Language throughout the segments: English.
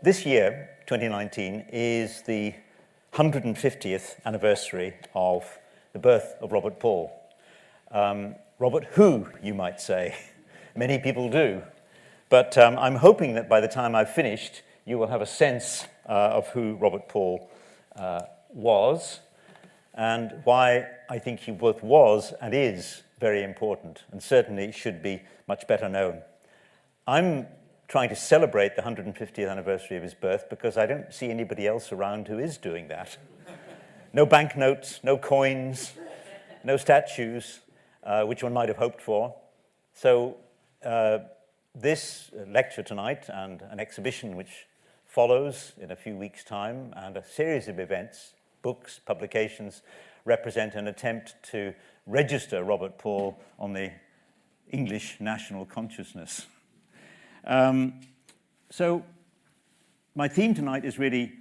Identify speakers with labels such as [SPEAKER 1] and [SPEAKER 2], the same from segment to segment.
[SPEAKER 1] This year, 2019, is the 150th anniversary of the birth of Robert Paul. Robert who, you might say. Many people do. But I'm hoping that by the time I've finished, you will have a sense of who Robert Paul was and why I think he both was and is very important and certainly should be much better known. I'm trying to celebrate the 150th anniversary of his birth because I don't see anybody else around who is doing that. No banknotes, no coins, no statues, which one might have hoped for. So this lecture tonight and an exhibition which follows in a few weeks' time and a series of events, books, publications, represent an attempt to register Robert Paul on the English national consciousness. So my theme tonight is really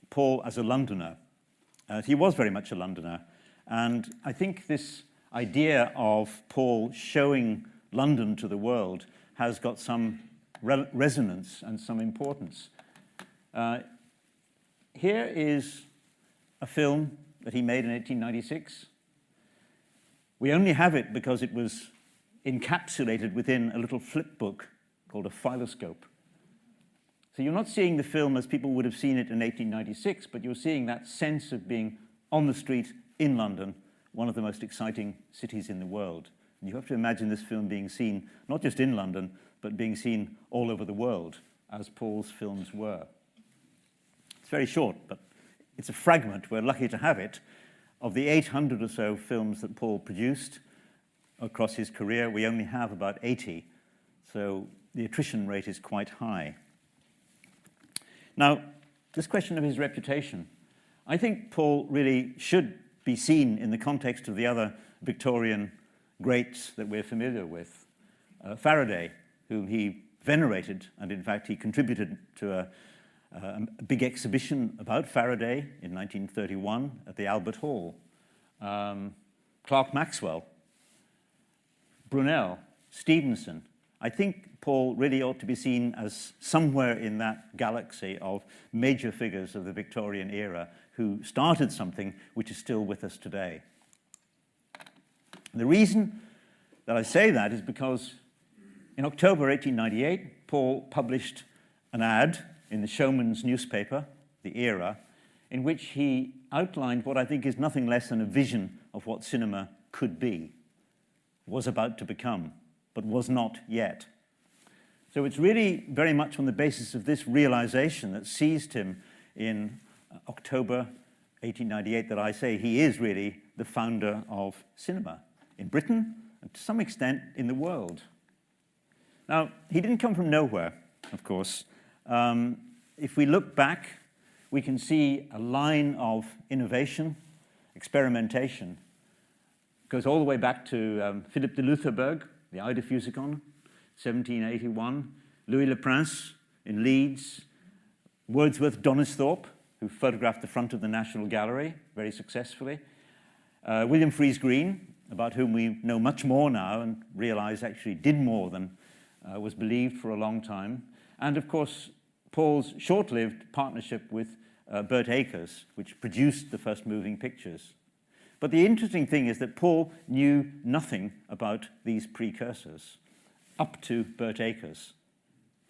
[SPEAKER 1] Paul as a Londoner. He was very much a Londoner, and I think this idea of Paul showing London to the world has got some resonance and some importance. Here is a film that he made in 1896. We only have it because it was encapsulated within a little flip book called a philoscope. So you're not seeing the film as people would have seen it in 1896, but you're seeing that sense of being on the street in London, one of the most exciting cities in the world. And you have to imagine this film being seen not just in London, but being seen all over the world, as Paul's films were. It's very short, but it's a fragment, we're lucky to have it, of the 800 or so films that Paul produced across his career. We only have about 80, so the attrition rate is quite high. Now, this question of his reputation, I think Paul really should be seen in the context of the other Victorian greats that we're familiar with. Faraday, whom he venerated, and in fact he contributed to a big exhibition about Faraday in 1931 at the Albert Hall. Clerk Maxwell, Brunel, Stevenson. I think Paul really ought to be seen as somewhere in that galaxy of major figures of the Victorian era who started something which is still with us today. And the reason that I say that is because in October 1898, Paul published an ad in the Showman's newspaper, The Era, in which he outlined what I think is nothing less than a vision of what cinema could be, was about to become, but was not yet. So it's really very much on the basis of this realization that seized him in October 1898 that I say he is really the founder of cinema in Britain and to some extent in the world. Now, he didn't come from nowhere, of course. If we look back, we can see a line of innovation, experimentation. It goes all the way back to Philippe de Loutherbourg, the Eye de Fusicon, 1781, Louis Le Prince in Leeds, Wordsworth Donisthorpe, who photographed the front of the National Gallery very successfully, William Freeze Green, about whom we know much more now and realize actually did more than was believed for a long time, and of course Paul's short-lived partnership with Burt Akers, which produced the first moving pictures. But the interesting thing is that Paul knew nothing about these precursors up to Burt Akers,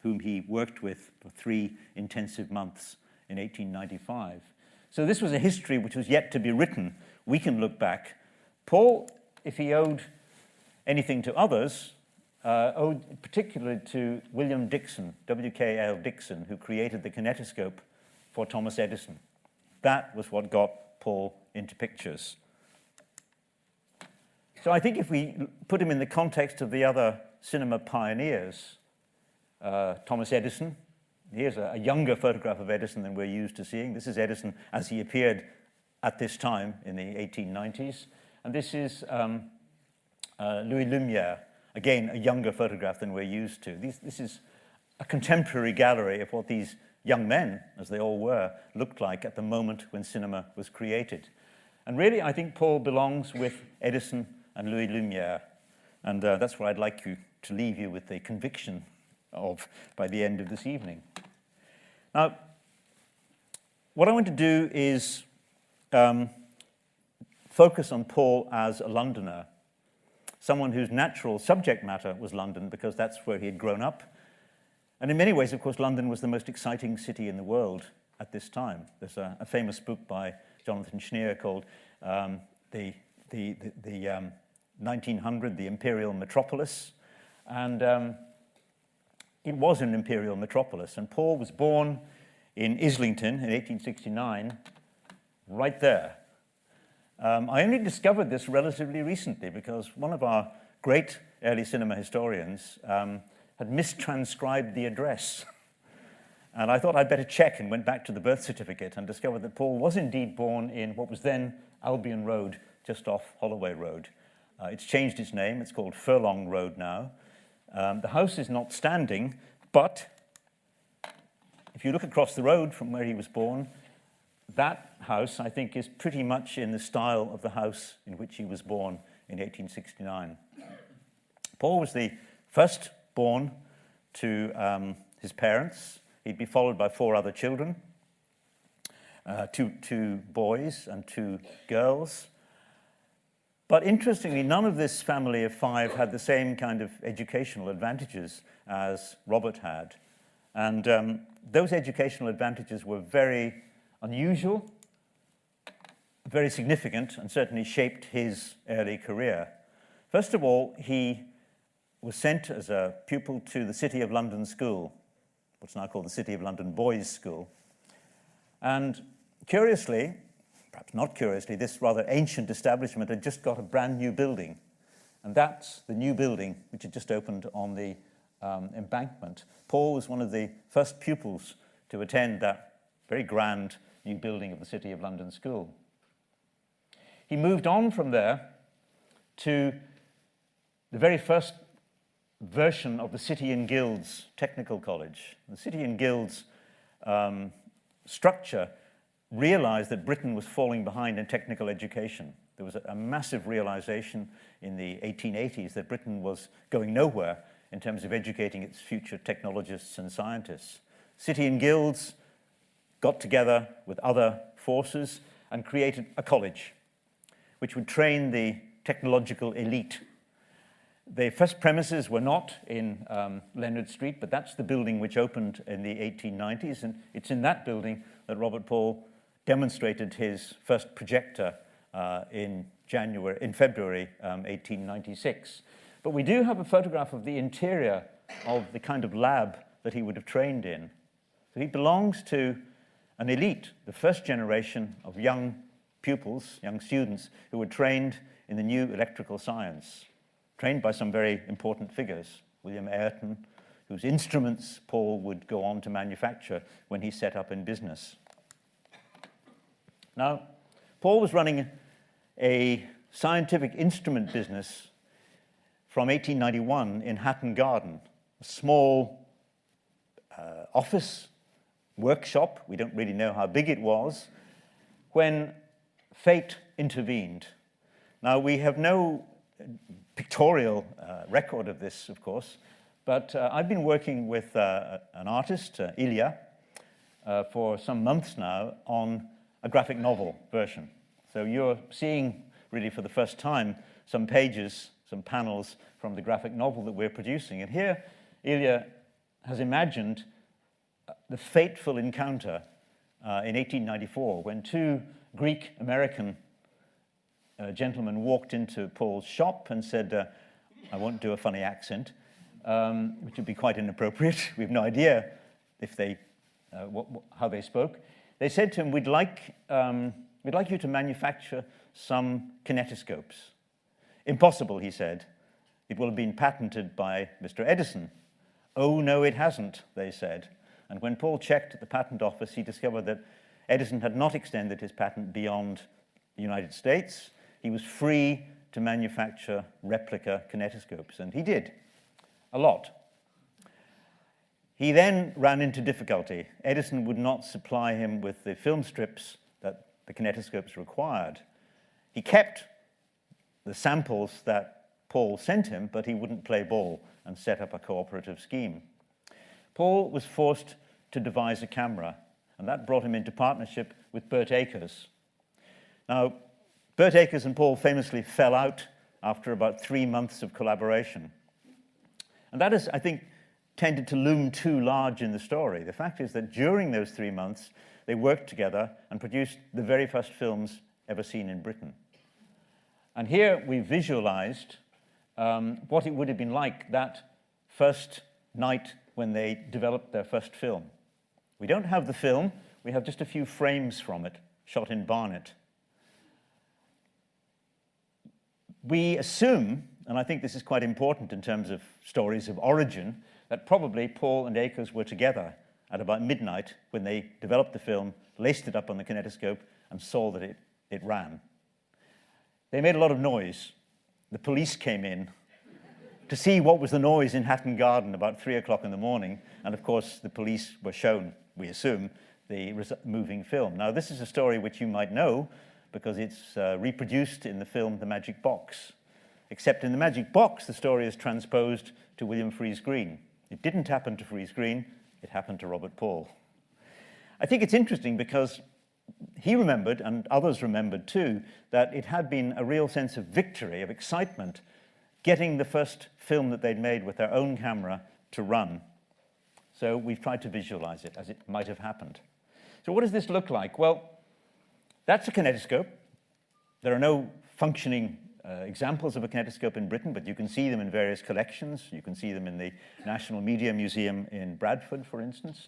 [SPEAKER 1] whom he worked with for 3 intensive months in 1895. So this was a history which was yet to be written. We can look back. Paul, if he owed anything to others, owed particularly to William Dixon, W.K.L. Dixon, who created the kinetoscope for Thomas Edison. That was what got Paul into pictures. So I think if we put him in the context of the other cinema pioneers, Thomas Edison, here's a younger photograph of Edison than we're used to seeing. This is Edison as he appeared at this time in the 1890s. And this is Louis Lumière, again, a younger photograph than we're used to. This is a contemporary gallery of what these young men, as they all were, looked like at the moment when cinema was created. And really, I think Paul belongs with Edison and Louis Lumière. And that's what I'd like you to leave you with the conviction of by the end of this evening. Now, what I want to do is focus on Paul as a Londoner, someone whose natural subject matter was London because that's where he had grown up. And in many ways, of course, London was the most exciting city in the world at this time. There's a famous book by Jonathan Schneer called the 1900, the Imperial Metropolis. And it was an imperial metropolis. And Paul was born in Islington in 1869, right there. I only discovered this relatively recently because one of our great early cinema historians had mistranscribed the address. And I thought I'd better check and went back to the birth certificate and discovered that Paul was indeed born in what was then Albion Road, just off Holloway Road. It's changed its name. It's called Furlong Road now. The house is not standing, but if you look across the road from where he was born, that house, I think, is pretty much in the style of the house in which he was born in 1869. Paul was the first born to his parents. He'd be followed by 4 other children, two boys and 2 girls. But interestingly, none of this family of 5 had the same kind of educational advantages as Robert had. And those educational advantages were very unusual, very significant, and certainly shaped his early career. First of all, he was sent as a pupil to the City of London School, what's now called the City of London Boys' School. And curiously, perhaps not curiously, this rather ancient establishment had just got a brand new building. And that's the new building which had just opened on the embankment. Paul was one of the first pupils to attend that very grand new building of the City of London School. He moved on from there to the very first version of the City and Guilds Technical College. The City and Guilds structure realized that Britain was falling behind in technical education. There was a massive realization in the 1880s that Britain was going nowhere in terms of educating its future technologists and scientists. City and Guilds got together with other forces and created a college which would train the technological elite. The first premises were not in Leonard Street, but that's the building which opened in the 1890s, and it's in that building that Robert Paul demonstrated his first projector in February 1896. But we do have a photograph of the interior of the kind of lab that he would have trained in. So he belongs to an elite, the first generation of young pupils, young students, who were trained in the new electrical science, trained by some very important figures, William Ayrton, whose instruments Paul would go on to manufacture when he set up in business. Now, Paul was running a scientific instrument business from 1891 in Hatton Garden, a small office, workshop, we don't really know how big it was, when fate intervened. Now, we have no pictorial record of this, of course, but I've been working with an artist, Ilya, for some months now on a graphic novel version. So you're seeing, really for the first time, some pages, some panels from the graphic novel that we're producing. And here, Ilya has imagined the fateful encounter in 1894 when 2 Greek-American gentlemen walked into Paul's shop and said, I won't do a funny accent, which would be quite inappropriate. We have no idea if they, how they spoke. They said to him, we'd like you to manufacture some kinetoscopes. Impossible, he said. It will have been patented by Mr. Edison. Oh, no, it hasn't, they said. And when Paul checked at the patent office, he discovered that Edison had not extended his patent beyond the United States. He was free to manufacture replica kinetoscopes, and he did, a lot. He then ran into difficulty. Edison would not supply him with the film strips that the kinetoscopes required. He kept the samples that Paul sent him, but he wouldn't play ball and set up a cooperative scheme. Paul was forced to devise a camera, and that brought him into partnership with Bert Akers. Now, Bert Akers and Paul famously fell out after about 3 months of collaboration. And that has, I think, tended to loom too large in the story. The fact is that during those 3 months, they worked together and produced the very first films ever seen in Britain. And here we visualized what it would have been like that first night when they developed their first film. We don't have the film, we have just a few frames from it, shot in Barnet. We assume, and I think this is quite important in terms of stories of origin, that probably Paul and Akers were together at about midnight when they developed the film, laced it up on the kinetoscope, and saw that it ran. They made a lot of noise. The police came in to see what was the noise in Hatton Garden about 3 o'clock in the morning, and of course the police were shown, we assume, the moving film. Now this is a story which you might know because it's reproduced in the film The Magic Box. Except in The Magic Box, the story is transposed to William Freeze Green. It didn't happen to Freeze Green, it happened to Robert Paul. I think it's interesting because he remembered, and others remembered too, that it had been a real sense of victory, of excitement, getting the first film that they'd made with their own camera to run. So we've tried to visualize it as it might have happened. So what does this look like? Well, that's a kinetoscope. There are no functioning examples of a kinetoscope in Britain, but you can see them in various collections. You can see them in the National Media Museum in Bradford, for instance.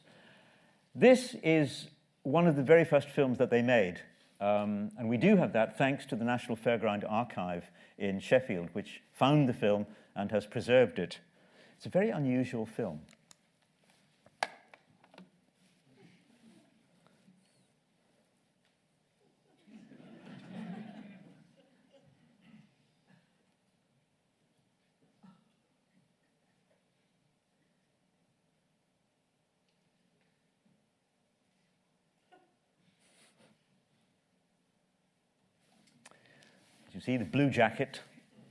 [SPEAKER 1] This is one of the very first films that they made. And we do have that thanks to the National Fairground Archive in Sheffield, which found the film and has preserved it. It's a very unusual film. You see, the blue jacket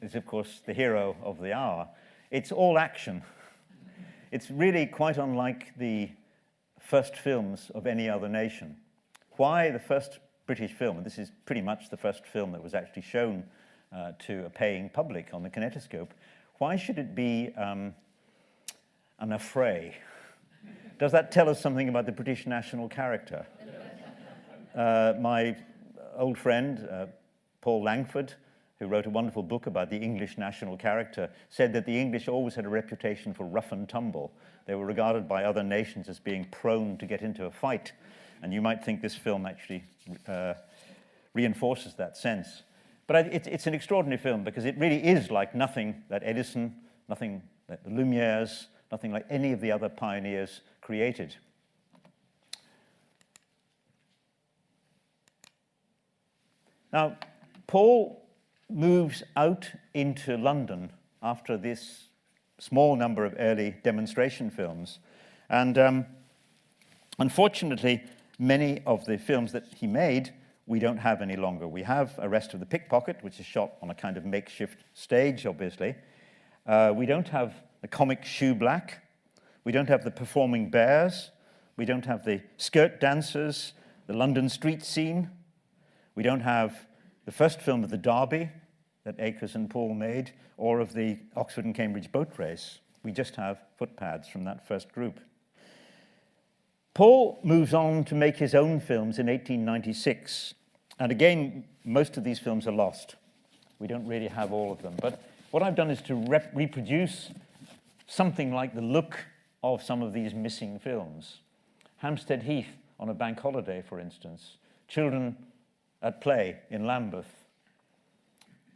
[SPEAKER 1] is, of course, the hero of the hour. It's all action. It's really quite unlike the first films of any other nation. Why the first British film, and this is pretty much the first film that was actually shown to a paying public on the kinetoscope, why should it be an affray? Does that tell us something about the British national character? My old friend, Paul Langford, who wrote a wonderful book about the English national character, said that the English always had a reputation for rough and tumble. They were regarded by other nations as being prone to get into a fight. And you might think this film actually reinforces that sense. But it's an extraordinary film because it really is like nothing that Edison, nothing that the Lumieres, nothing like any of the other pioneers created. Now, Paul moves out into London after this small number of early demonstration films. And unfortunately, many of the films that he made, we don't have any longer. We have Arrest of the Pickpocket, which is shot on a kind of makeshift stage, obviously. We don't have the comic Shoe Black. We don't have the Performing Bears. We don't have the Skirt Dancers, the London street scene. We don't have the first film of the Derby that Akers and Paul made, or of the Oxford and Cambridge boat race. We just have footpads from that first group. Paul moves on to make his own films in 1896. And again, most of these films are lost. We don't really have all of them. But what I've done is to reproduce something like the look of some of these missing films. Hampstead Heath on a bank holiday, for instance. Children at Play in Lambeth.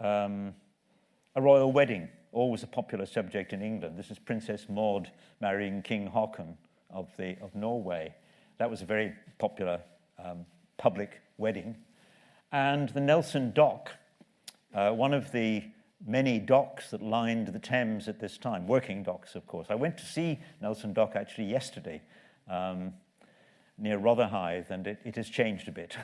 [SPEAKER 1] A Royal Wedding, always a popular subject in England. This is Princess Maud marrying King Haakon of Norway. That was a very popular public wedding. And the Nelson Dock, one of the many docks that lined the Thames at this time, working docks, of course. I went to see Nelson Dock actually yesterday near Rotherhithe, and it has changed a bit.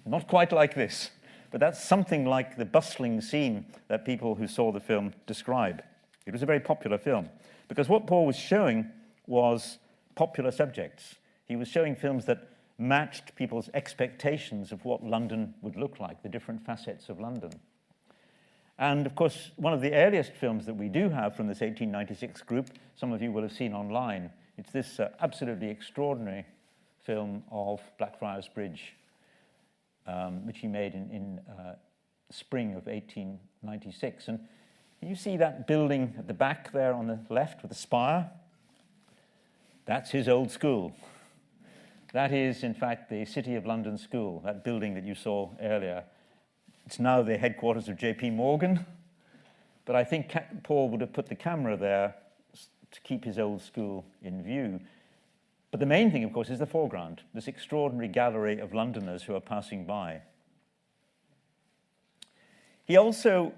[SPEAKER 1] Not quite like this, but that's something like the bustling scene that people who saw the film describe. It was a very popular film, because what Paul was showing was popular subjects. He was showing films that matched people's expectations of what London would look like, the different facets of London. And of course, one of the earliest films that we do have from this 1896 group, some of you will have seen online, it's this absolutely extraordinary film of Blackfriars Bridge, which he made in spring of 1896. And you see that building at the back there on the left with the spire? That's his old school. That is, in fact, the City of London School, that building that you saw earlier. It's now the headquarters of J.P. Morgan, but I think Paul would have put the camera there to keep his old school in view. But the main thing, of course, is the foreground, this extraordinary gallery of Londoners who are passing by. He also,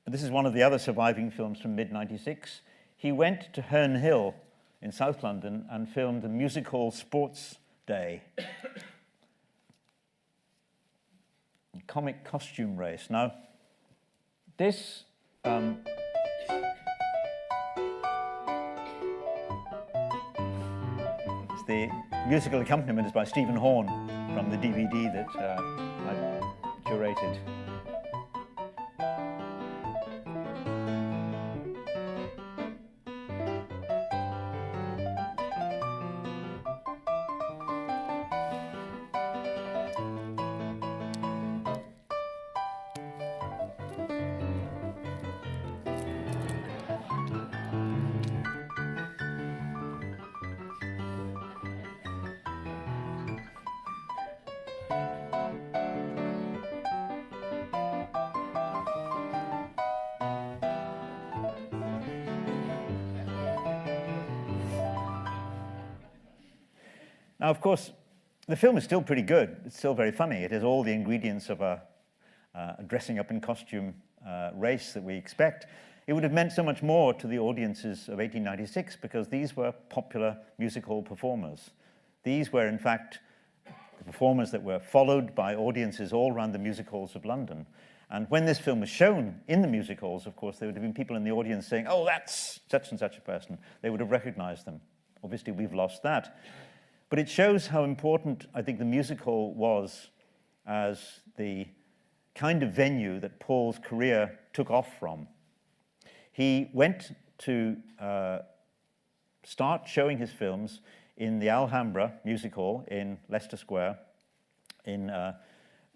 [SPEAKER 1] this is one of the other surviving films from mid-96, he went to Herne Hill in South London and filmed a music hall sports day. Comic costume race. Now, this is the musical accompaniment is by Stephen Horn from the DVD that I curated. Now, of course, the film is still pretty good. It's still very funny. It has all the ingredients of a dressing up in costume race that we expect. It would have meant so much more to the audiences of 1896 because these were popular music hall performers. These were, in fact, the performers that were followed by audiences all around the music halls of London. And when this film was shown in the music halls, of course, there would have been people in the audience saying, "Oh, that's such and such a person." They would have recognized them. Obviously, we've lost that. But it shows how important, I think, the music hall was as the kind of venue that Paul's career took off from. He went to start showing his films in the Alhambra Music Hall in Leicester Square in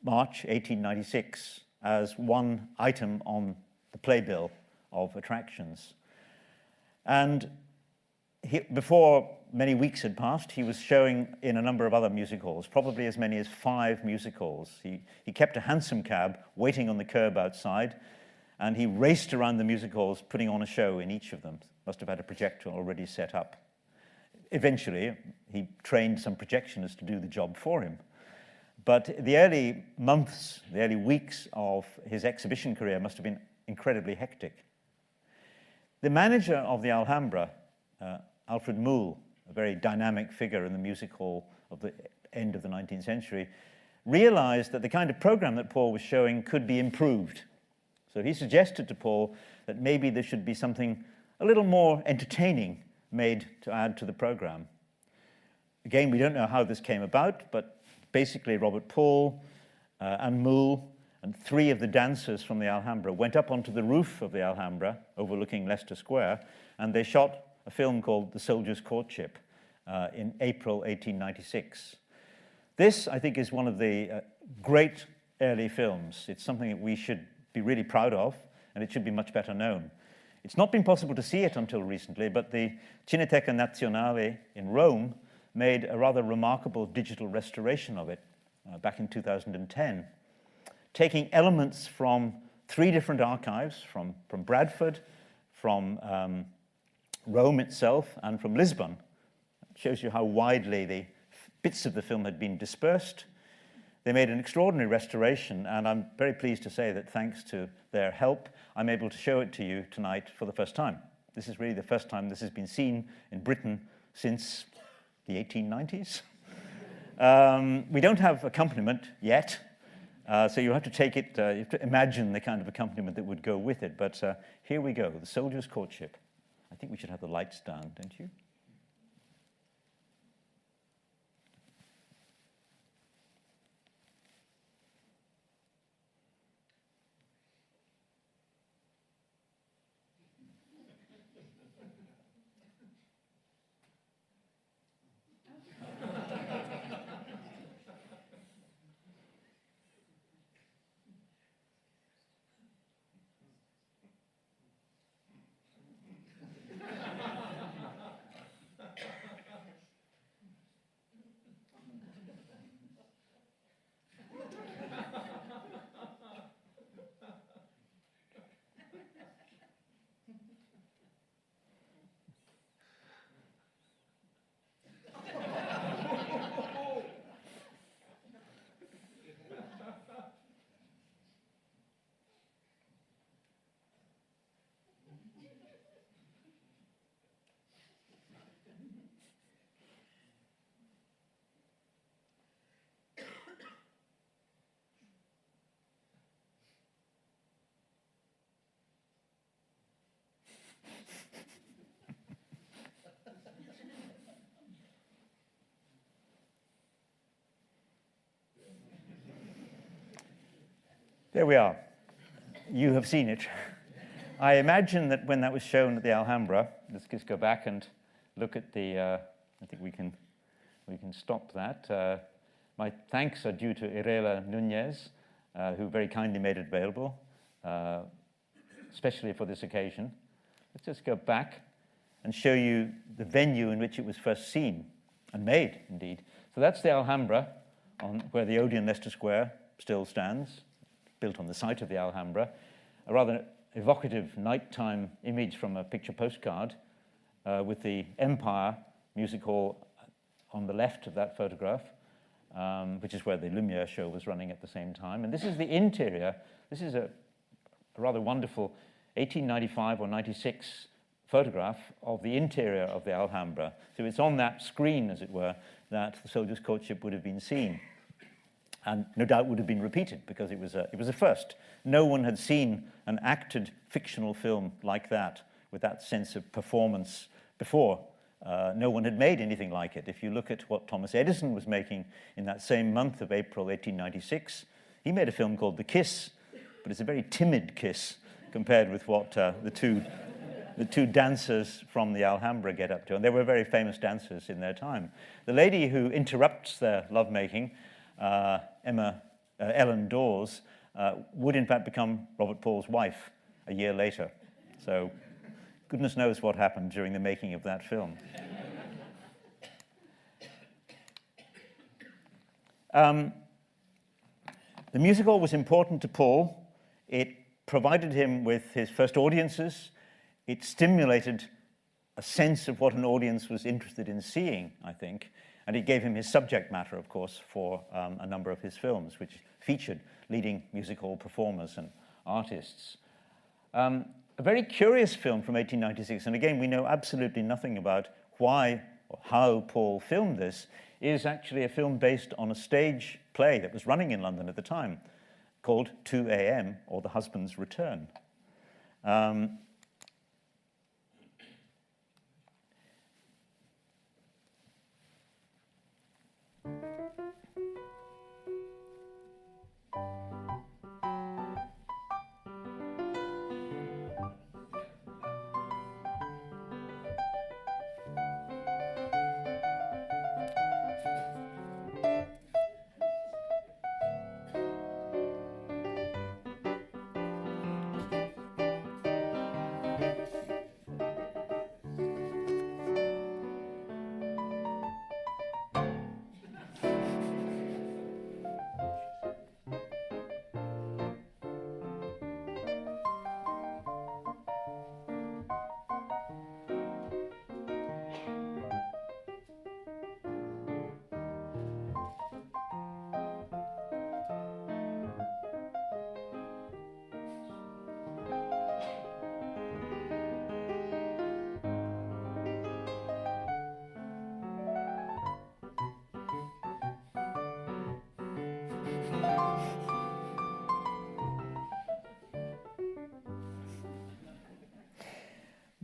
[SPEAKER 1] March 1896 as one item on the playbill of attractions. And before many weeks had passed, he was showing in a number of other music halls, probably as many as 5 music halls. He kept a hansom cab waiting on the curb outside, and he raced around the music halls putting on a show in each of them. Must have had a projector already set up. Eventually, he trained some projectionists to do the job for him. But the early months, the early weeks of his exhibition career must have been incredibly hectic. The manager of the Alhambra, Alfred Moule, a very dynamic figure in the music hall of the end of the 19th century, realized that the kind of program that Paul was showing could be improved. So he suggested to Paul that maybe there should be something a little more entertaining made to add to the program. Again, we don't know how this came about, but basically Robert Paul and Moule and 3 of the dancers from the Alhambra went up onto the roof of the Alhambra overlooking Leicester Square, and they shot a film called The Soldier's Courtship in April 1896. This, I think, is one of the great early films. It's something that we should be really proud of, and it should be much better known. It's not been possible to see it until recently, but the Cineteca Nazionale in Rome made a rather remarkable digital restoration of it back in 2010, taking elements from 3 different archives, from Bradford, from Rome itself, and from Lisbon. It shows you how widely the bits of the film had been dispersed. They made an extraordinary restoration, and I'm very pleased to say that thanks to their help, I'm able to show it to you tonight for the first time. This is really the first time this has been seen in Britain since the 1890s. We don't have accompaniment yet, so you have to take it, you have to imagine the kind of accompaniment that would go with it. But here we go, The Soldier's Courtship. I think we should have the lights down, don't you? There we are. You have seen it. I imagine that when that was shown at the Alhambra, let's just go back and look at the, I think we can stop that. My thanks are due to Irela Nunez, who very kindly made it available, especially for this occasion. Let's just go back and show you the venue in which it was first seen and made, indeed. So that's the Alhambra, where the Odeon Leicester Square still stands, built on the site of the Alhambra. A rather evocative nighttime image from a picture postcard with the Empire Music Hall on the left of that photograph, which is where the Lumiere show was running at the same time. And this is the interior. This is a rather wonderful 1895 or 96 photograph of the interior of the Alhambra. So it's on that screen, as it were, that the Soldier's Courtship would have been seen. And no doubt would have been repeated because it was a first. No one had seen an acted fictional film like that with that sense of performance before. No one had made anything like it. If you look at what Thomas Edison was making in that same month of April 1896, he made a film called The Kiss, but it's a very timid kiss compared with what the two dancers from the Alhambra get up to. And they were very famous dancers in their time. The lady who interrupts their lovemaking, Ellen Dawes, would in fact become Robert Paul's wife a year later. So goodness knows what happened during the making of that film. The musical was important to Paul. It provided him with his first audiences. It stimulated a sense of what an audience was interested in seeing, I think. And it gave him his subject matter, of course, for a number of his films, which featured leading music hall performers and artists. A very curious film from 1896, and again, we know absolutely nothing about why or how Paul filmed this, is actually a film based on a stage play that was running in London at the time, called 2 A.M., or The Husband's Return.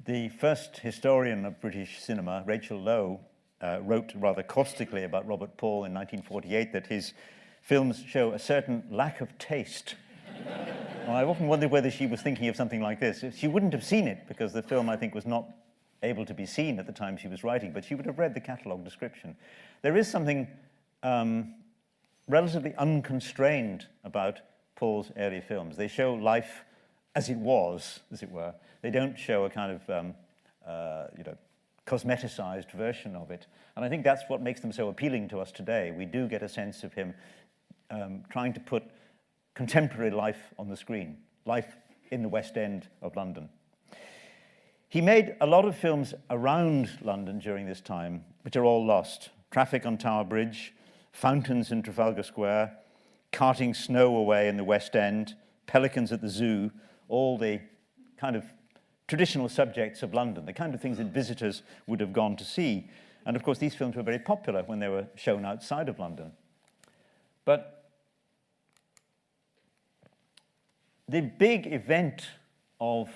[SPEAKER 1] The first historian of British cinema, Rachel Lowe, wrote rather caustically about Robert Paul in 1948 that his films show a certain lack of taste. Well, I've often wondered whether she was thinking of something like this. She wouldn't have seen it because the film, I think, was not able to be seen at the time she was writing, but she would have read the catalogue description. There is something relatively unconstrained about Paul's early films. They show life as it was, as it were. They don't show a kind of, cosmeticized version of it. And I think that's what makes them so appealing to us today. We do get a sense of him trying to put contemporary life on the screen, life in the West End of London. He made a lot of films around London during this time, which are all lost. Traffic on Tower Bridge, Fountains in Trafalgar Square, Carting Snow Away in the West End, Pelicans at the Zoo, all the kind of traditional subjects of London, the kind of things that visitors would have gone to see. And of course, these films were very popular when they were shown outside of London. But the big event of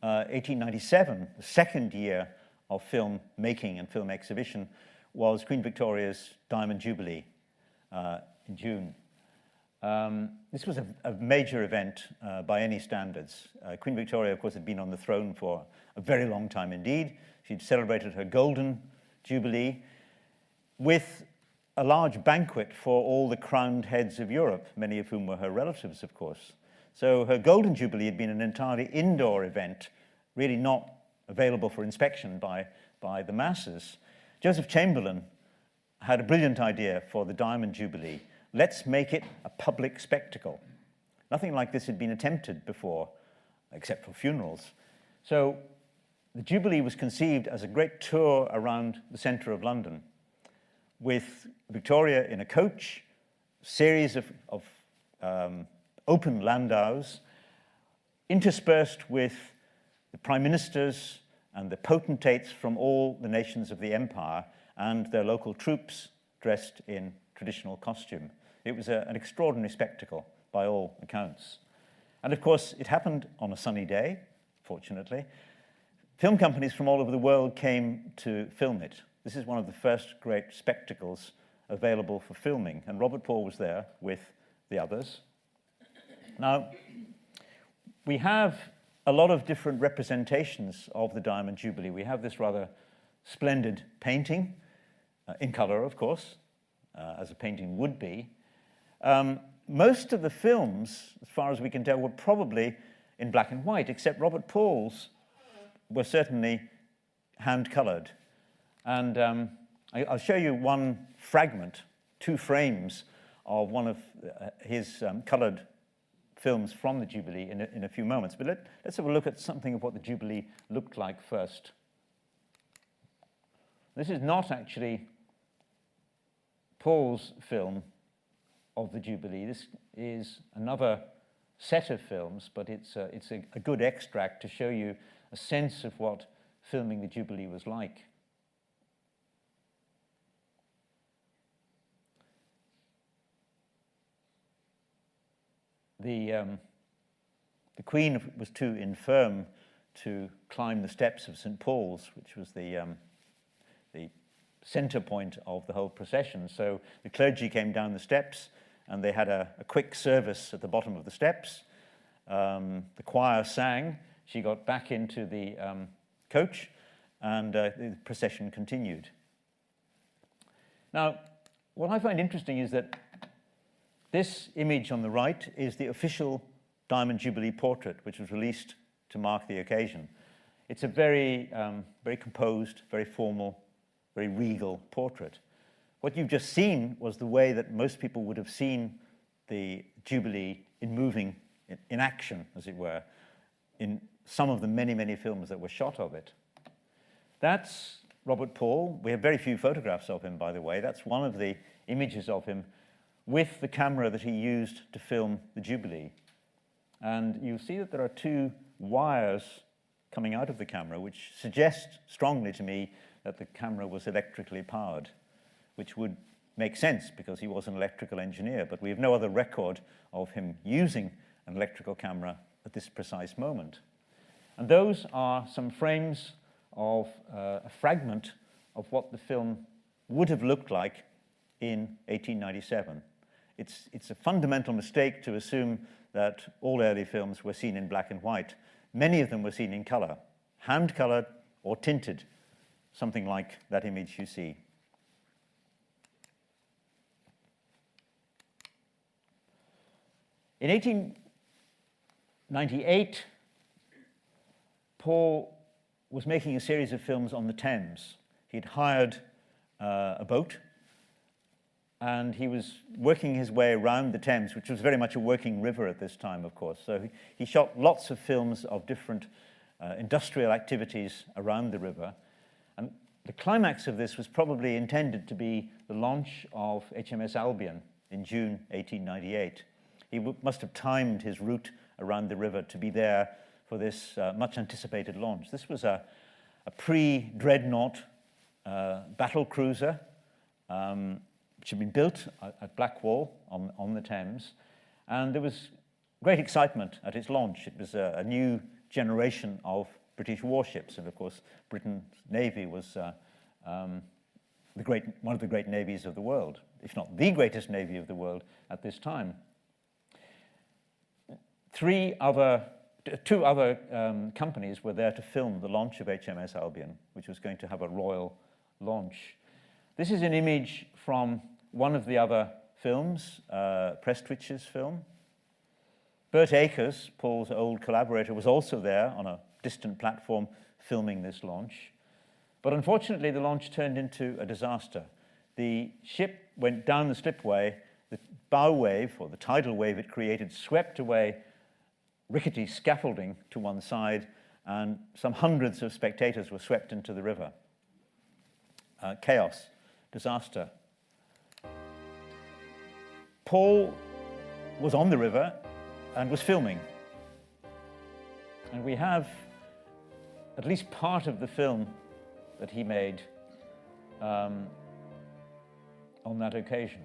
[SPEAKER 1] 1897, the second year of film making and film exhibition, was Queen Victoria's Diamond Jubilee in June. This was a major event by any standards. Queen Victoria, of course, had been on the throne for a very long time indeed. She'd celebrated her Golden Jubilee with a large banquet for all the crowned heads of Europe, many of whom were her relatives, of course. So her Golden Jubilee had been an entirely indoor event, really not available for inspection by the masses. Joseph Chamberlain had a brilliant idea for the Diamond Jubilee. Let's make it a public spectacle. Nothing like this had been attempted before, except for funerals. So the Jubilee was conceived as a great tour around the centre of London, with Victoria in a coach, series of open landaus, interspersed with the prime ministers and the potentates from all the nations of the empire and their local troops dressed in traditional costume. It was an extraordinary spectacle by all accounts. And of course, it happened on a sunny day, fortunately. Film companies from all over the world came to film it. This is one of the first great spectacles available for filming, and Robert Paul was there with the others. Now, we have a lot of different representations of the Diamond Jubilee. We have this rather splendid painting, in color, of course, as a painting would be. Most of the films, as far as we can tell, were probably in black and white, except Robert Paul's were certainly hand-colored. And I'll show you one fragment, 2 frames of one of his colored films from the Jubilee in a few moments. But let's have a look at something of what the Jubilee looked like first. This is not actually Paul's film of the Jubilee. This is another set of films, but it's a good extract to show you a sense of what filming the Jubilee was like. The Queen was too infirm to climb the steps of St. Paul's, which was the center point of the whole procession. So the clergy came down the steps, and they had a quick service at the bottom of the steps. The choir sang. She got back into the coach, and the procession continued. Now, what I find interesting is that this image on the right is the official Diamond Jubilee portrait, which was released to mark the occasion. It's a very composed, very formal, very regal portrait. What you've just seen was the way that most people would have seen the Jubilee in action, as it were, in some of the many, many films that were shot of it. That's Robert Paul. We have very few photographs of him, by the way. That's one of the images of him with the camera that he used to film the Jubilee. And you'll see that there are 2 wires coming out of the camera, which suggest strongly to me that the camera was electrically powered, which would make sense because he was an electrical engineer, but we have no other record of him using an electrical camera at this precise moment. And those are some frames of a fragment of what the film would have looked like in 1897. It's a fundamental mistake to assume that all early films were seen in black and white. Many of them were seen in color, hand-colored or tinted, something like that image you see. In 1898, Paul was making a series of films on the Thames. He'd hired a boat, and he was working his way around the Thames, which was very much a working river at this time, of course. So he shot lots of films of different industrial activities around the river. And the climax of this was probably intended to be the launch of HMS Albion in June 1898. He must have timed his route around the river to be there for this much anticipated launch. This was a pre-dreadnought battle cruiser, which had been built at Blackwall on the Thames, and there was great excitement at its launch. It was a new generation of British warships, and of course Britain's navy was one of the great navies of the world, if not the greatest navy of the world at this time. two other companies were there to film the launch of HMS Albion, which was going to have a royal launch. This is an image from one of the other films, Prestwich's film. Bert Akers, Paul's old collaborator, was also there on a distant platform filming this launch. But unfortunately, the launch turned into a disaster. The ship went down the slipway, the bow wave, or the tidal wave it created, swept away rickety scaffolding to one side, and some hundreds of spectators were swept into the river. Chaos, disaster. Paul was on the river and was filming. And we have at least part of the film that he made on that occasion.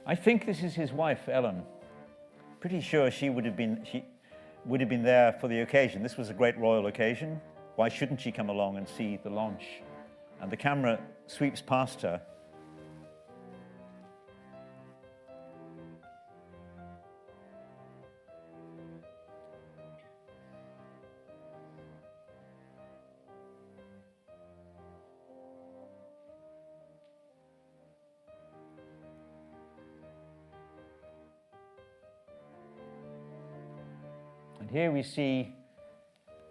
[SPEAKER 1] I think this is his wife, Ellen. Pretty sure she would have been there for the occasion. This was a great royal occasion. Why shouldn't she come along and see the launch? And the camera sweeps past her. And here we see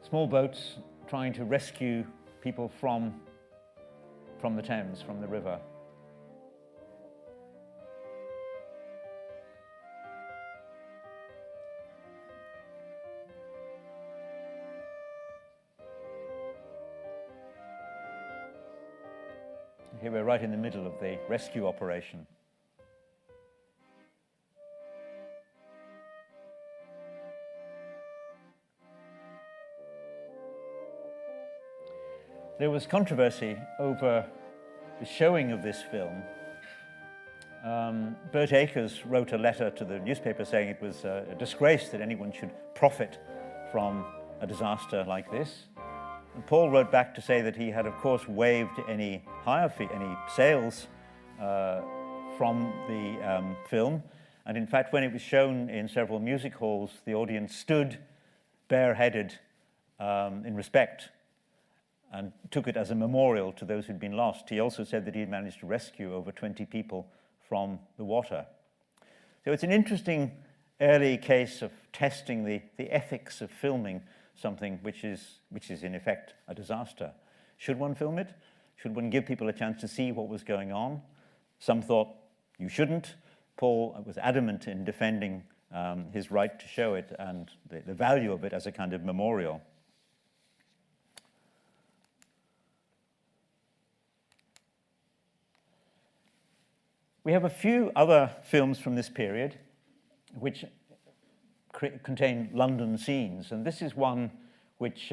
[SPEAKER 1] small boats trying to rescue people from the Thames, from the river. Here we're right in the middle of the rescue operation. There was controversy over the showing of this film. Bert Akers wrote a letter to the newspaper saying it was a disgrace that anyone should profit from a disaster like this. And Paul wrote back to say that he had, of course, waived any hire fee, any sales from the film. And in fact, when it was shown in several music halls, the audience stood bareheaded in respect and took it as a memorial to those who'd been lost. He also said that he had managed to rescue over 20 people from the water. So it's an interesting early case of testing the ethics of filming something which is in effect a disaster. Should one film it? Should one give people a chance to see what was going on? Some thought you shouldn't. Paul was adamant in defending his right to show it and the value of it as a kind of memorial. We have a few other films from this period which contain London scenes, and this is one which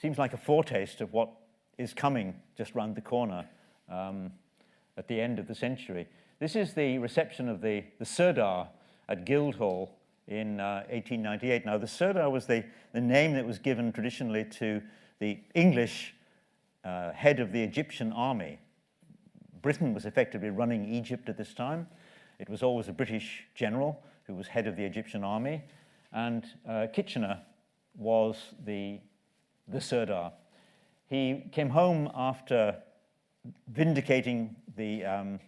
[SPEAKER 1] seems like a foretaste of what is coming just round the corner at the end of the century. This is the reception of the Sirdar at Guildhall in 1898. Now, the Sirdar was the name that was given traditionally to the English head of the Egyptian army. Britain was effectively running Egypt at this time. It was always a British general who was head of the Egyptian army, and Kitchener was the Sirdar. He came home after vindicating the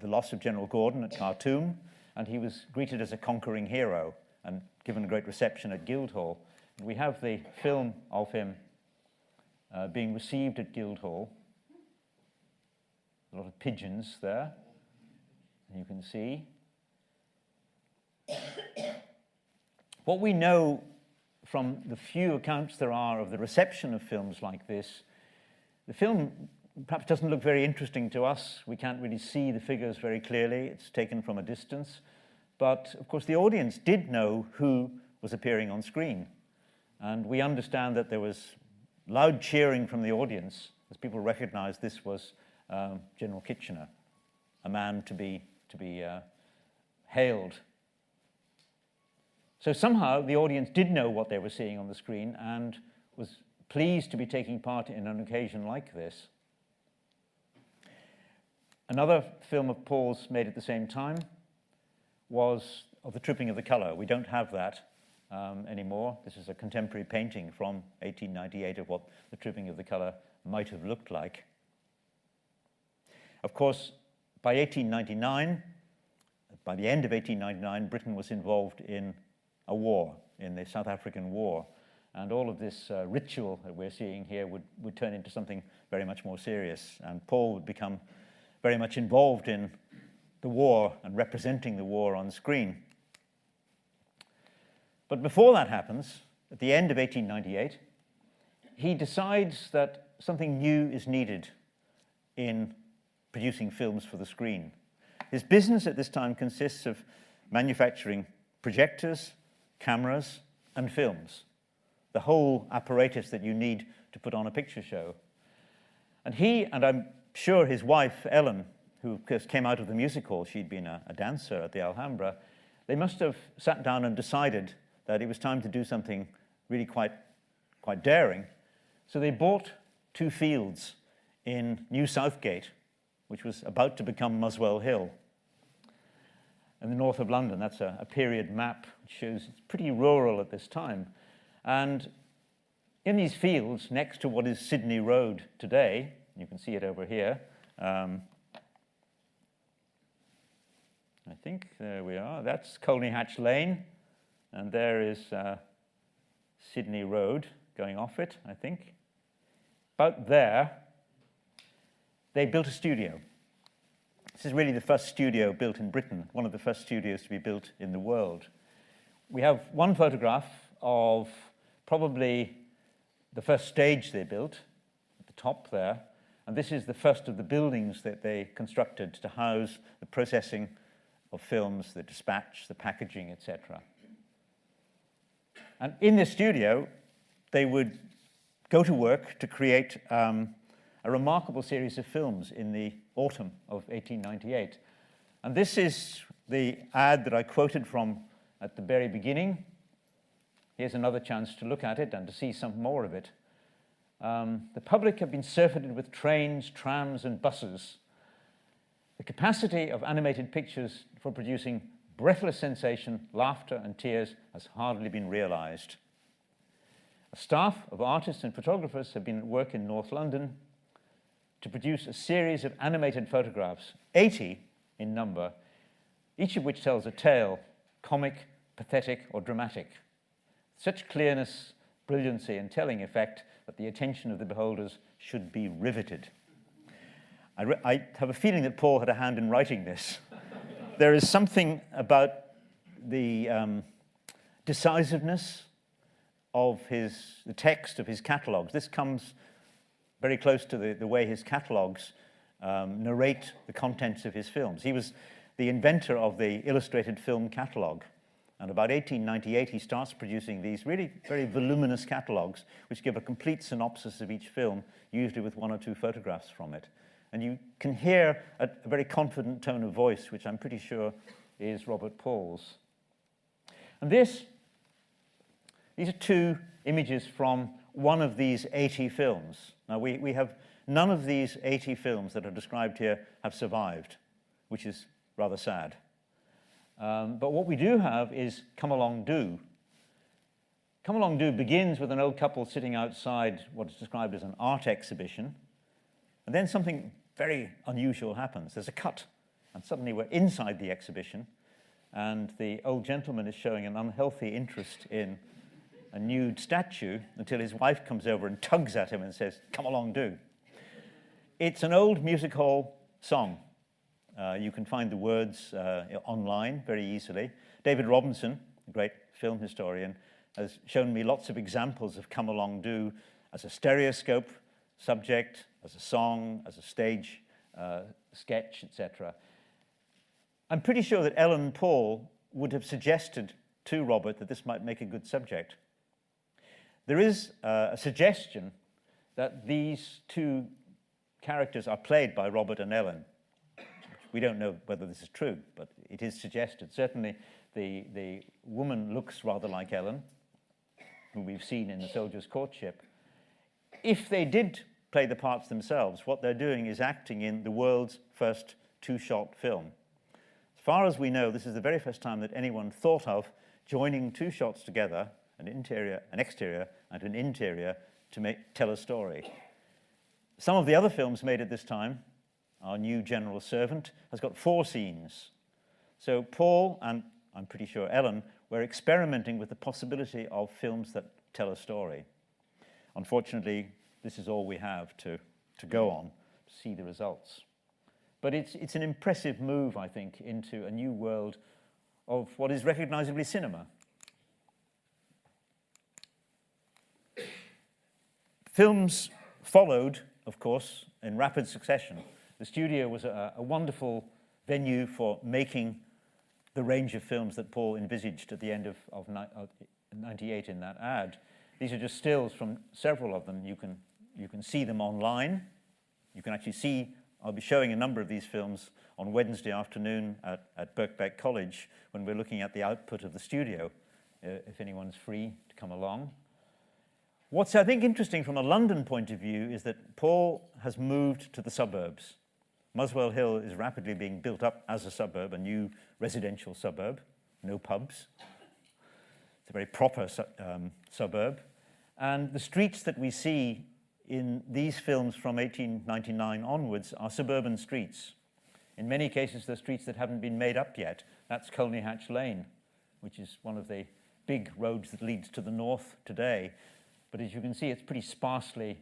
[SPEAKER 1] loss of General Gordon at Khartoum, and he was greeted as a conquering hero and given a great reception at Guildhall. And we have the film of him being received at Guildhall. A lot of pigeons there, you can see. What we know from the few accounts there are of the reception of films like this, the film perhaps doesn't look very interesting to us. We can't really see the figures very clearly. It's taken from a distance. But, of course, the audience did know who was appearing on screen. And we understand that there was loud cheering from the audience as people recognized this was General Kitchener, a man to be hailed. So somehow the audience did know what they were seeing on the screen and was pleased to be taking part in an occasion like this. Another film of Paul's made at the same time was of the tripping of the colour. We don't have that anymore. This is a contemporary painting from 1898 of what the tripping of the colour might have looked like. Of course, by 1899, by the end of 1899, Britain was involved in a war, in the South African War. And all of this ritual that we're seeing here would turn into something very much more serious. And Paul would become very much involved in the war and representing the war on screen. But before that happens, at the end of 1898, he decides that something new is needed in producing films for the screen. His business at this time consists of manufacturing projectors, cameras, and films, the whole apparatus that you need to put on a picture show. And he, and I'm sure his wife, Ellen, who of course came out of the music hall, she'd been a dancer at the Alhambra, they must have sat down and decided that it was time to do something really quite daring. So they bought 2 fields in New Southgate, which was about to become Muswell Hill, in the north of London. That's a period map which shows it's pretty rural at this time. And in these fields, next to what is Sydney Road today, you can see it over here, I think, there we are, that's Colney Hatch Lane, and there is Sydney Road going off it, I think. About there, they built a studio. This is really the first studio built in Britain, one of the first studios to be built in the world. We have one photograph of probably the first stage they built, at the top there, and this is the first of the buildings that they constructed to house the processing of films, the dispatch, the packaging, etc. And in this studio, they would go to work to create a remarkable series of films in the autumn of 1898. And this is the ad that I quoted from at the very beginning. Here's another chance to look at it and to see some more of it. The public have been surfeited with trains, trams, and buses. The capacity of animated pictures for producing breathless sensation, laughter, and tears has hardly been realized. A staff of artists and photographers have been at work in North London to produce a series of animated photographs, 80 in number, each of which tells a tale, comic, pathetic, or dramatic. Such clearness, brilliancy, and telling effect that the attention of the beholders should be riveted. I have a feeling that Paul had a hand in writing this. There is something about the decisiveness of the text of his catalogues. This comes very close to the way his catalogues narrate the contents of his films. He was the inventor of the illustrated film catalogue. And about 1898, he starts producing these really very voluminous catalogues, which give a complete synopsis of each film, usually with 1 or 2 photographs from it. And you can hear a very confident tone of voice, which I'm pretty sure is Robert Paul's. And these are 2 images from one of these 80 films. Now, we have none of these 80 films that are described here have survived, which is rather sad. But what we do have is Come Along Do. Come Along Do begins with an old couple sitting outside what is described as an art exhibition, and then something very unusual happens. There's a cut, and suddenly we're inside the exhibition, and the old gentleman is showing an unhealthy interest in a nude statue until his wife comes over and tugs at him and says, "Come along, do." It's an old music hall song. You can find the words online very easily. David Robinson, a great film historian, has shown me lots of examples of Come Along Do as a stereoscope subject, as a song, as a stage sketch, etc. I'm pretty sure that Ellen and Paul would have suggested to Robert that this might make a good subject. There is a suggestion that these 2 characters are played by Robert and Ellen. We don't know whether this is true, but it is suggested. Certainly the woman looks rather like Ellen, who we've seen in The Soldier's Courtship, if they did play the parts themselves, what they're doing is acting in the world's first two-shot film. As far as we know, this is the very first time that anyone thought of joining two shots together, an interior, an exterior, and an interior, to tell a story. Some of the other films made at this time, Our New General Servant, has got 4 scenes. So Paul, and I'm pretty sure Ellen, were experimenting with the possibility of films that tell a story. Unfortunately, this is all we have to go on to see the results. But it's an impressive move, I think, into a new world of what is recognizably cinema. Films followed, of course, in rapid succession. The studio was a wonderful venue for making the range of films that Paul envisaged at the end of 98 in that ad. These are just stills from several of them. You can see them online. You can actually see, I'll be showing a number of these films on Wednesday afternoon at Birkbeck College when we're looking at the output of the studio, if anyone's free to come along. What's, I think, interesting from a London point of view is that Paul has moved to the suburbs. Muswell Hill is rapidly being built up as a suburb, a new residential suburb, no pubs. It's a very proper suburb. And the streets that we see in these films from 1899 onwards are suburban streets. In many cases, they're streets that haven't been made up yet. That's Colney Hatch Lane, which is one of the big roads that leads to the north today. But as you can see, it's pretty sparsely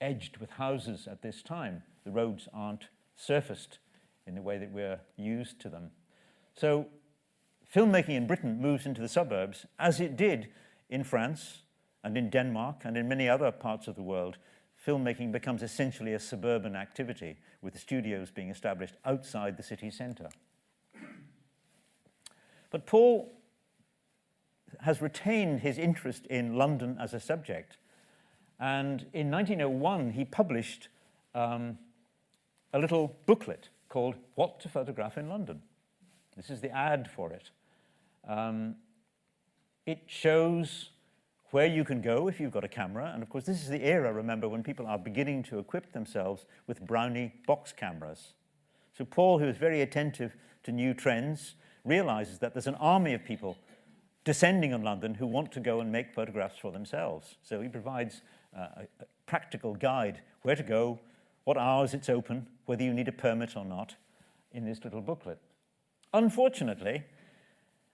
[SPEAKER 1] edged with houses at this time. The roads aren't surfaced in the way that we're used to them. So filmmaking in Britain moves into the suburbs, as it did in France and in Denmark and in many other parts of the world. Filmmaking becomes essentially a suburban activity, with the studios being established outside the city centre. But Paul has retained his interest in London as a subject. And in 1901, he published a little booklet called What to Photograph in London. This is the ad for it. It shows where you can go if you've got a camera. And of course, this is the era, remember, when people are beginning to equip themselves with Brownie box cameras. So Paul, who is very attentive to new trends, realizes that there's an army of people descending on London who want to go and make photographs for themselves. So he provides a practical guide, where to go, what hours it's open, whether you need a permit or not, in this little booklet. Unfortunately,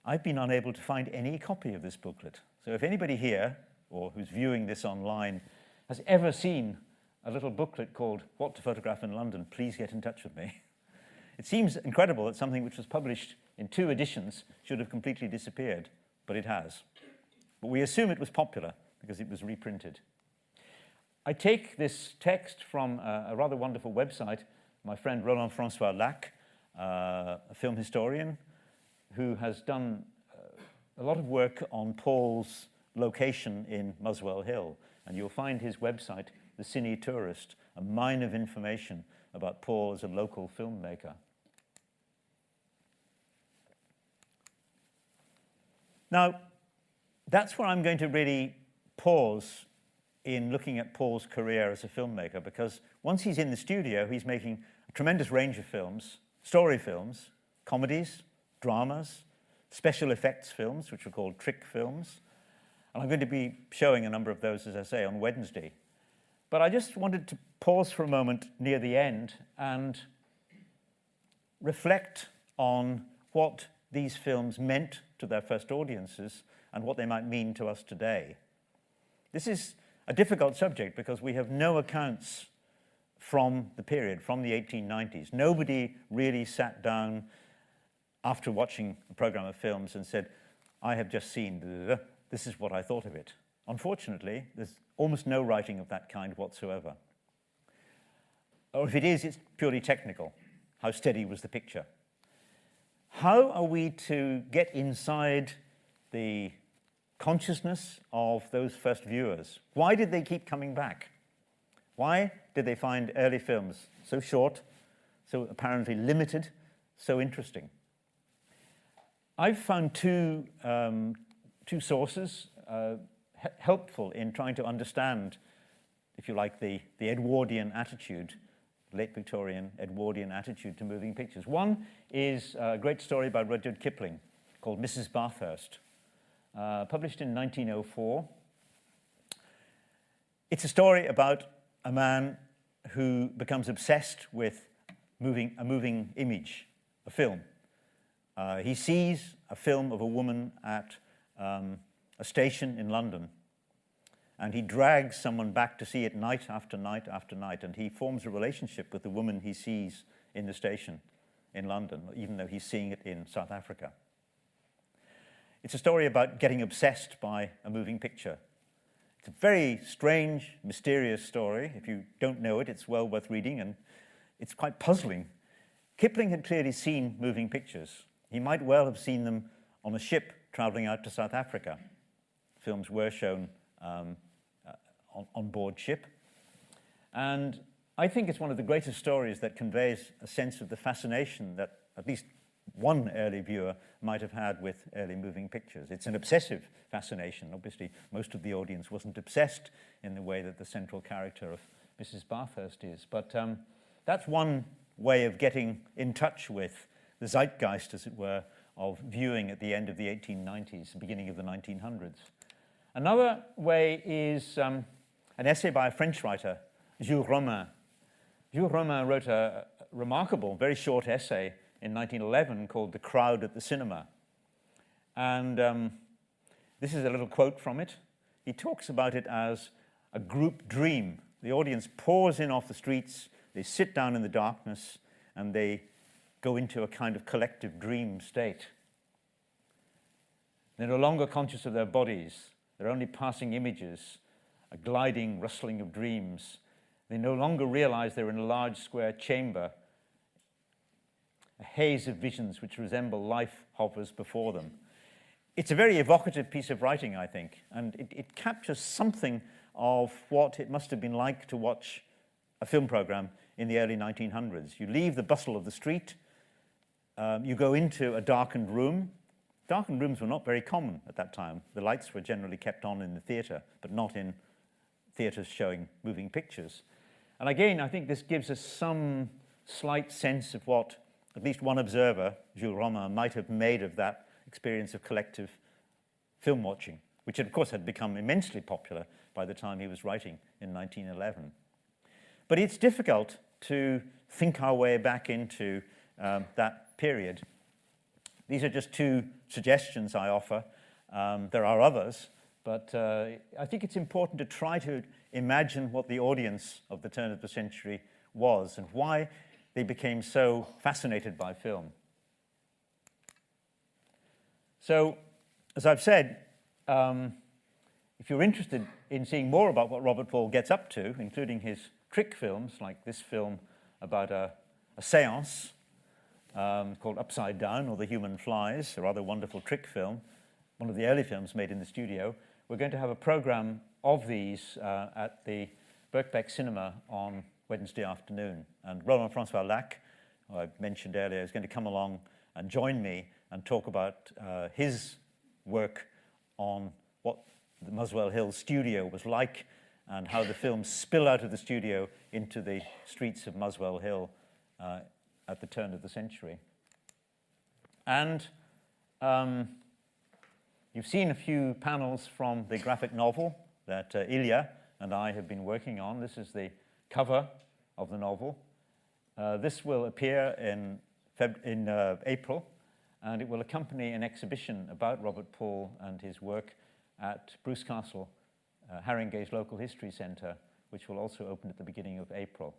[SPEAKER 1] I've been unable to find any copy of this booklet. So if anybody here, or who's viewing this online, has ever seen a little booklet called What to Photograph in London, please get in touch with me. It seems incredible that something which was published in 2 editions should have completely disappeared, but it has. But we assume it was popular because it was reprinted. I take this text from a rather wonderful website, my friend Roland-François Lac, a film historian, who has done a lot of work on Paul's location in Muswell Hill. And you'll find his website, The Cine Tourist, a mine of information about Paul as a local filmmaker. Now, that's where I'm going to really pause in looking at Paul's career as a filmmaker, because once he's in the studio, he's making a tremendous range of films, story films, comedies, dramas, special effects films, which are called trick films. And I'm going to be showing a number of those, as I say, on Wednesday. But I just wanted to pause for a moment near the end and reflect on what these films meant to their first audiences and what they might mean to us today. This is a difficult subject because we have no accounts from the period, from the 1890s. Nobody really sat down after watching a program of films and said, I have just seen, this is what I thought of it. Unfortunately, there's almost no writing of that kind whatsoever. Or if it is, it's purely technical. How steady was the picture? How are we to get inside the consciousness of those first viewers? Why did they keep coming back? Why did they find early films so short, so apparently limited, so interesting? I've found two sources, helpful in trying to understand, if you like, the Edwardian attitude, late Victorian Edwardian attitude to moving pictures. One is a great story by Rudyard Kipling called Mrs. Bathurst, published in 1904. It's a story about a man who becomes obsessed with a moving image, a film. He sees a film of a woman at a station in London, and he drags someone back to see it night after night after night, and he forms a relationship with the woman he sees in the station in London, even though he's seeing it in South Africa. It's a story about getting obsessed by a moving picture. It's a very strange, mysterious story. If you don't know it, it's well worth reading, and it's quite puzzling. Kipling had clearly seen moving pictures. He might well have seen them on a ship traveling out to South Africa. Films were shown on board ship. And I think it's one of the greatest stories that conveys a sense of the fascination that at least one early viewer might have had with early moving pictures. It's an obsessive fascination. Obviously, most of the audience wasn't obsessed in the way that the central character of Mrs. Bathurst is. But that's one way of getting in touch with the zeitgeist, as it were, of viewing at the end of the 1890s, beginning of the 1900s. Another way is an essay by a French writer, Jules Romain. Jules Romain wrote a remarkable, very short essay in 1911 called The Crowd at the Cinema. And this is a little quote from it. He talks about it as a group dream. The audience pours in off the streets, they sit down in the darkness, and they go into a kind of collective dream state. They're no longer conscious of their bodies. They're only passing images, a gliding, rustling of dreams. They no longer realize they're in a large square chamber. A haze of visions which resemble life hovers before them. It's a very evocative piece of writing, I think, and it captures something of what it must have been like to watch a film program in the early 1900s. You leave the bustle of the street, you go into a darkened room. Darkened rooms were not very common at that time. The lights were generally kept on in the theatre, but not in theatres showing moving pictures. And again, I think this gives us some slight sense of what at least one observer, Jules Romain, might have made of that experience of collective film watching, which of course had become immensely popular by the time he was writing in 1911. But it's difficult to think our way back into that period. These are just two suggestions I offer. There are others, but I think it's important to try to imagine what the audience of the turn of the century was and why they became so fascinated by film. So, as I've said, if you're interested in seeing more about what Robert Paul gets up to, including his trick films, like this film about a seance called Upside Down, or The Human Flies, a rather wonderful trick film, one of the early films made in the studio, we're going to have a program of these at the Birkbeck Cinema on Wednesday afternoon. And Roland-Francois Lac, who I mentioned earlier, is going to come along and join me and talk about his work on what the Muswell Hill studio was like and how the films spill out of the studio into the streets of Muswell Hill at the turn of the century. And you've seen a few panels from the graphic novel that Ilya and I have been working on. This is the cover of the novel. This will appear in April, and it will accompany an exhibition about Robert Paul and his work at Bruce Castle, Haringey's Local History Centre, which will also open at the beginning of April.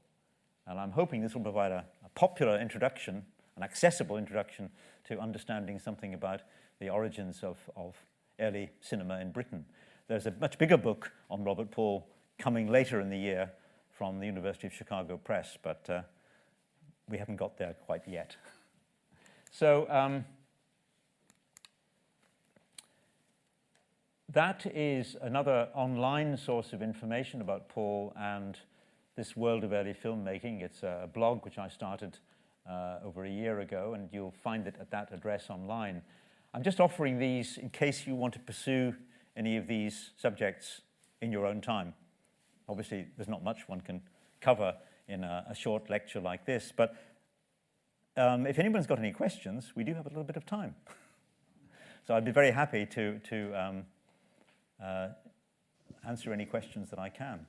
[SPEAKER 1] And I'm hoping this will provide a popular introduction, an accessible introduction to understanding something about the origins of early cinema in Britain. There's a much bigger book on Robert Paul coming later in the year from the University of Chicago Press, but we haven't got there quite yet. So that is another online source of information about Paul and this world of early filmmaking. It's a blog which I started over a year ago, and you'll find it at that address online. I'm just offering these in case you want to pursue any of these subjects in your own time. Obviously, there's not much one can cover in a short lecture like this, but if anyone's got any questions, we do have a little bit of time. So I'd be very happy to answer any questions that I can.